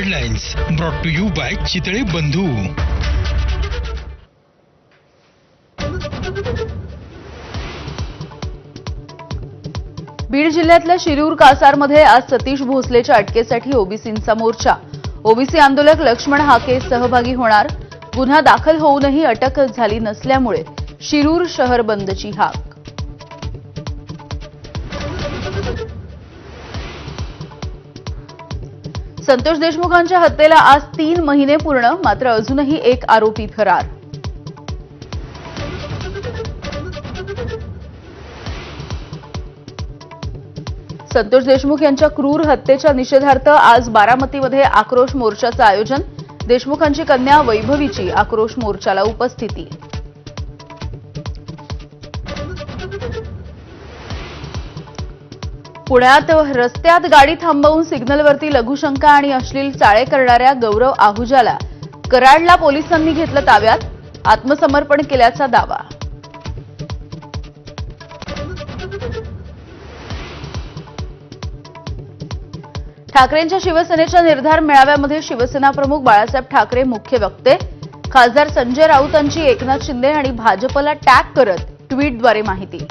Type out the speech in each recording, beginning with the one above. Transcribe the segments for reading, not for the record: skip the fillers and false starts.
Headlines brought to you by Chitale Bandhu. Beed जिल्ह्यातल्या शिरूर कासारमध्ये आज सतीश भोसलेच्या अटकेसाठी ओबीसींचा मोर्चा। OBC आंदोलक लक्ष्मण हाके सहभागी होणार। गुन्हा दाखल होऊनही अटक झाली नसल्यामुळे शिरूर शहर बंदची हाक। संतोष देशमुखांच्या हत्येला आज 3 महिने पूर्ण, मात्र अजूनही एक आरोपी फरार। संतोष देशमुख यांच्या क्रूर हत्येच्या निषेधार्थ आज बारामतीमध्ये आक्रोश मोर्चाचं आयोजन। देशमुखांची कन्या वैभवीची आक्रोश मोर्चाला उपस्थिती। पुण्यात रस्त्यात गाडी थांबवून सिग्नलवरती लघुशंका आणि अश्लील चाळे करणाऱ्या गौरव आहुजाला कराडला पोलिसांनी घेतलं ताब्यात। आत्मसमर्पण केल्याचा दावा। ठाकरेंच्या शिवसेनेच्या निर्धार मेळाव्यामध्ये शिवसेना प्रमुख बाळासाहेब ठाकरे मुख्य वक्ते। खासदार संजय राऊतांची एकनाथ शिंदे आणि भाजपला टॅग करत ट्विटद्वारे माहिती।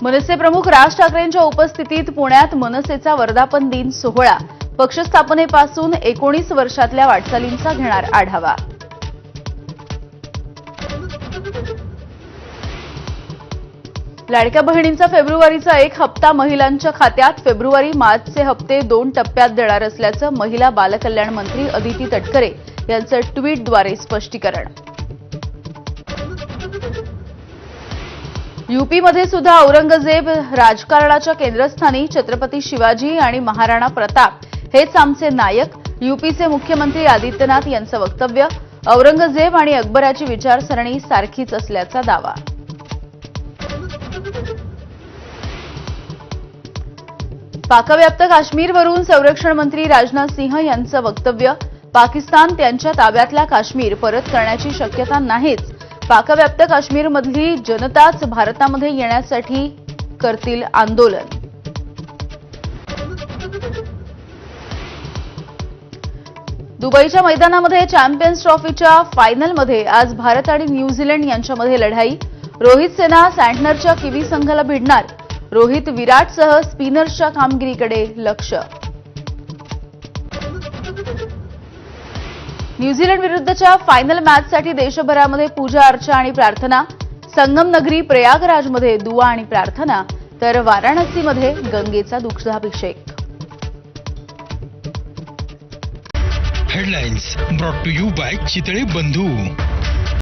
मनसे प्रमुख राज ठाकरेंच्या उपस्थितीत पुण्यात मनसेचा वर्धापन दिन सोहळा। पक्ष स्थापनेपासून 19 वर्षातल्या वाटचालींचा घेणार आढावा। लाडक्या बहिणींचा फेब्रुवारीचा 1 हप्ता महिलांच्या खात्यात। फेब्रुवारी-मार्चचे हप्ते 2 टप्प्यात देणार असल्याचं महिला बालकल्याण मंत्री अदिती तटकरे यांचं ट्विटद्वारे स्पष्टीकरण। यूपीमध्ये सुद्धा औरंगजेब राजकारणाच्या केंद्रस्थानी। छत्रपती शिवाजी आणि महाराणा प्रताप हेच आमचे नायक। यूपीचे मुख्यमंत्री आदित्यनाथ यांचं वक्तव्य। औरंगजेब आणि अकबराची विचारसरणी सारखीच असल्याचा दावा। पाकव्याप्त काश्मीरवरून संरक्षण मंत्री राजनाथ सिंह यांचं वक्तव्य। पाकिस्तान त्यांच्या ताब्यातला काश्मीर परत करण्याची शक्यता नाहीच। पाकव्याप्त काश्मीरमधली जनताच भारतामध्ये येण्यासाठी करतील आंदोलन। दुबईच्या मैदानामध्ये चॅम्पियन्स ट्रॉफीच्या फायनलमध्ये आज भारत आणि न्यूझीलंड यांच्यामध्ये लढाई। रोहित सेना सँटनरच्या किवी संघाला भिडणार। रोहित विराटसह स्पिनर्सच्या कामगिरीकडे लक्ष। न्यूझीलंड विरुद्धच्या फायनल मॅचसाठी देशभरामध्ये पूजा अर्चा आणि प्रार्थना। संगमनगरी प्रयागराजमध्ये दुआ आणि प्रार्थना, तर वाराणसीमध्ये गंगेचा दुग्धाभिषेक। Headlines brought to you by Chitale बंधू।